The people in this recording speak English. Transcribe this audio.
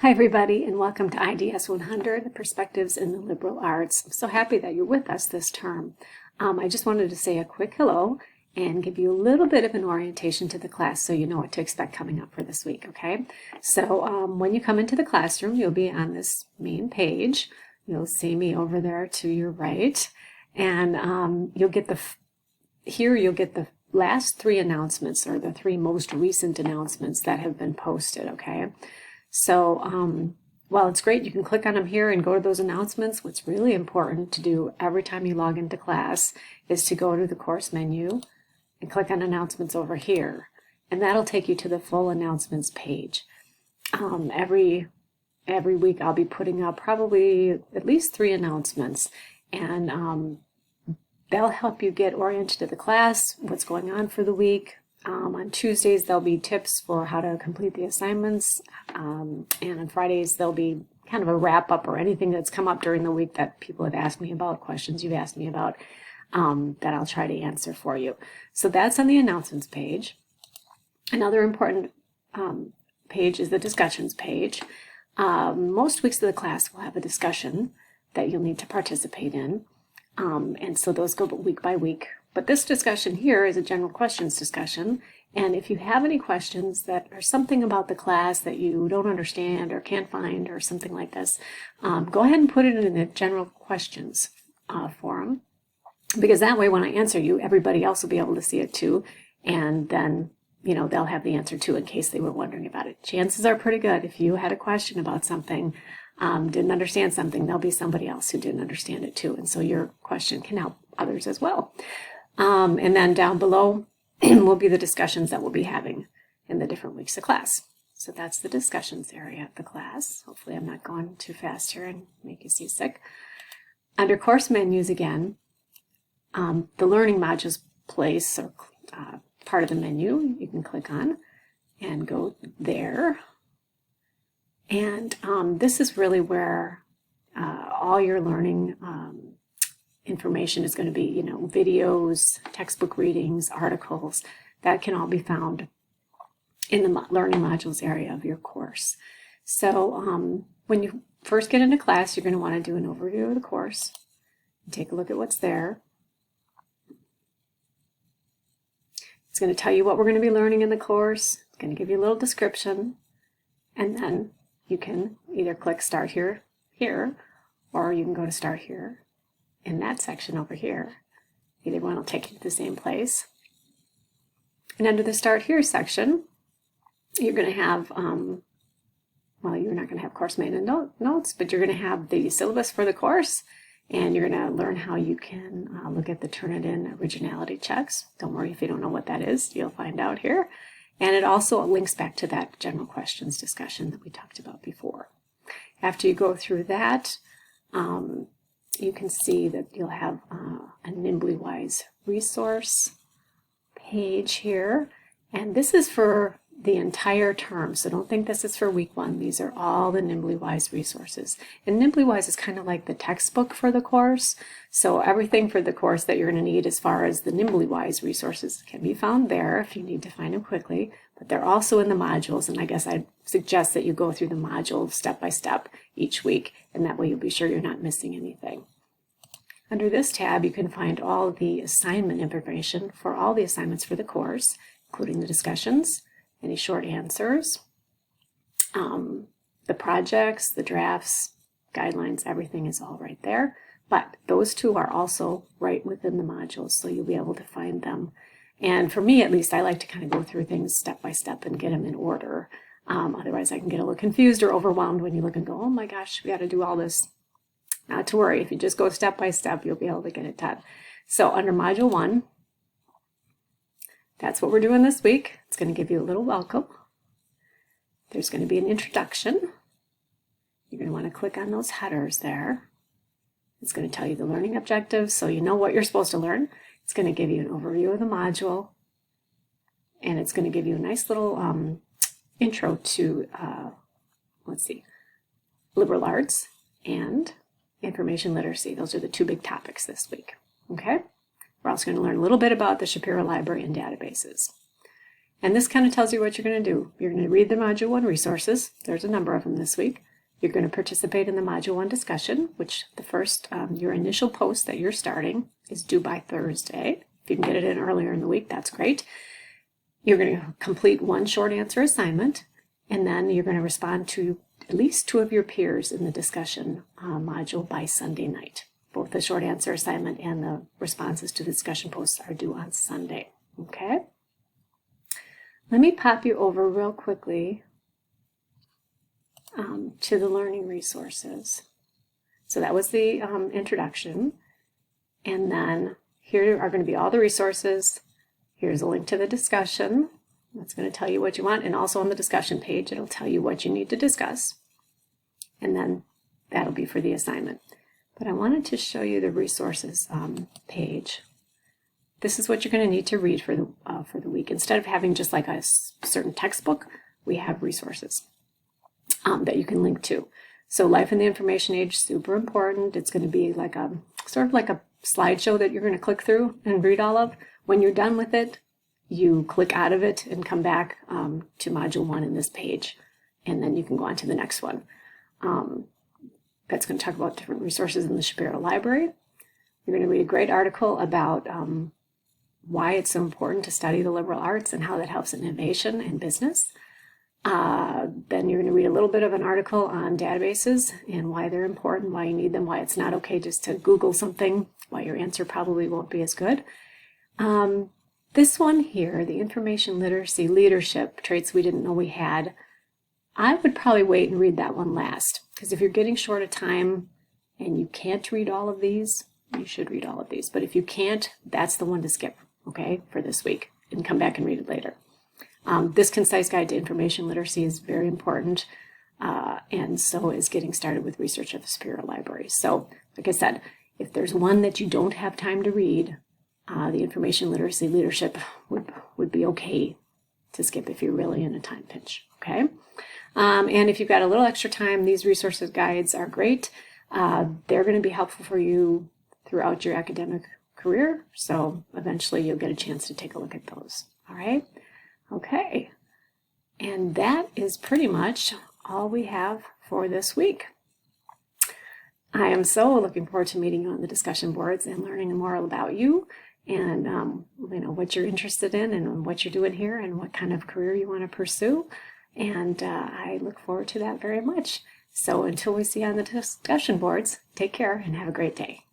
Hi everybody, and welcome to IDS 100, Perspectives in the Liberal Arts. I'm so happy that you're with us this term. I just wanted to say a quick hello and give you a little bit of an orientation to the class so you know what to expect coming up for this week, okay? So when you come into the classroom, you'll be on this main page. You'll see me over there to your right, and you'll get the last three announcements, or the three most recent announcements that have been posted, okay? So while it's great, you can click on them here and go to those announcements. What's really important to do every time you log into class is to go to the course menu and click on announcements over here. And that'll take you to the full announcements page. Every week I'll be putting up probably at least 3 announcements, and that'll help you get oriented to the class, what's going on for the week. On Tuesdays, there'll be tips for how to complete the assignments, and on Fridays, there'll be kind of a wrap-up or anything that's come up during the week that people have asked me about, questions you've asked me about, that I'll try to answer for you. So that's on the announcements page. Another important page is the discussions page. Most weeks of the class will have a discussion that you'll need to participate in, and so those go week by week. But this discussion here is a general questions discussion, and if you have any questions that are something about the class that you don't understand or can't find or something like this, go ahead and put it in the general questions forum, because that way when I answer you, everybody else will be able to see it too, and then they'll have the answer too in case they were wondering about it. Chances are pretty good if you had a question about something, didn't understand something, there'll be somebody else who didn't understand it too, and so your question can help others as well. And then down below will be the discussions that we'll be having in the different weeks of class. So that's the discussions area of the class. Hopefully I'm not going too fast here and make you seasick. Under course menus again, the learning modules place, or part of the menu, you can click on and go there. And this is really where all your learning information is going to be, videos, textbook readings, articles, that can all be found in the learning modules area of your course. So when you first get into class, you're going to want to do an overview of the course, take a look at what's there. It's going to tell you what we're going to be learning in the course. It's going to give you a little description, and then you can either click Start Here, or you can go to Start Here in that section over here. Either one will take you to the same place. And under the Start Here section, you're going to have, well, you're not going to have course main notes, but you're going to have the syllabus for the course, and you're going to learn how you can look at the Turnitin originality checks. Don't worry if you don't know what that is, you'll find out here. And it also links back to that general questions discussion that we talked about before. After you go through that, you can see that you'll have a Nimbly Wise resource page here, and this is for the entire term, so don't think this is for week 1. These are all the Nimbly Wise resources, and Nimbly Wise is kind of like the textbook for the course, so everything for the course that you're going to need as far as the Nimbly Wise resources can be found there if you need to find them quickly, but they're also in the modules, and I guess I'd suggest that you go through the module step by step each week, and that way you'll be sure you're not missing anything. Under this tab, you can find all the assignment information for all the assignments for the course, including the discussions, any short answers, the projects, the drafts, guidelines, everything is all right there. But those two are also right within the modules, so you'll be able to find them. And for me, at least, I like to kind of go through things step by step and get them in order. Otherwise, I can get a little confused or overwhelmed when you look and go, oh my gosh, we got to do all this. Not to worry, if you just go step by step, you'll be able to get it done. So under Module 1, that's what we're doing this week. It's going to give you a little welcome. There's going to be an introduction. You're going to want to click on those headers there. It's going to tell you the learning objectives, so you know what you're supposed to learn. It's going to give you an overview of the module, and it's going to give you a nice little intro to, liberal arts and information literacy. Those are the 2 big topics this week. Okay? We're also going to learn a little bit about the Shapiro Library and databases. And this kind of tells you what you're going to do. You're going to read the Module 1 resources. There's a number of them this week. You're going to participate in the Module 1 discussion, which the first, your initial post that you're starting is due by Thursday. If you can get it in earlier in the week, that's great. You're going to complete one short answer assignment, and then you're going to respond to at least 2 of your peers in the discussion module by Sunday night. Both the short answer assignment and the responses to the discussion posts are due on Sunday. Okay? Let me pop you over real quickly to the learning resources. So that was the introduction. And then here are going to be all the resources. Here's a link to the discussion. That's going to tell you what you want. And also on the discussion page, it'll tell you what you need to discuss. And then that'll be for the assignment. But I wanted to show you the resources page. This is what you're going to need to read for the week. Instead of having just like a certain textbook, we have resources that you can link to. So Life in the Information Age, super important. It's going to be like a sort of like a slideshow that you're going to click through and read all of. When you're done with it, you click out of it and come back to Module 1 in this page, and then you can go on to the next one. That's going to talk about different resources in the Shapiro Library. You're going to read a great article about why it's so important to study the liberal arts and how that helps in innovation and business. Then you're going to read a little bit of an article on databases and why they're important, why you need them, why it's not okay just to Google something, why your answer probably won't be as good. This one here, the information literacy leadership traits we didn't know we had, I would probably wait and read that one last, because if you're getting short of time and you can't read all of these, you should read all of these. But if you can't, that's the one to skip, okay, for this week, and come back and read it later. This concise guide to information literacy is very important, and so is getting started with research at the Superior Library. So, like I said, if there's one that you don't have time to read, the information literacy leadership would be okay to skip if you're really in a time pinch, okay? And if you've got a little extra time, these resources guides are great. They're going to be helpful for you throughout your academic career, so eventually you'll get a chance to take a look at those, all right? Okay, and that is pretty much all we have for this week. I am so looking forward to meeting you on the discussion boards and learning more about you and what you're interested in and what you're doing here and what kind of career you want to pursue. And I look forward to that very much. So until we see you on the discussion boards, take care and have a great day.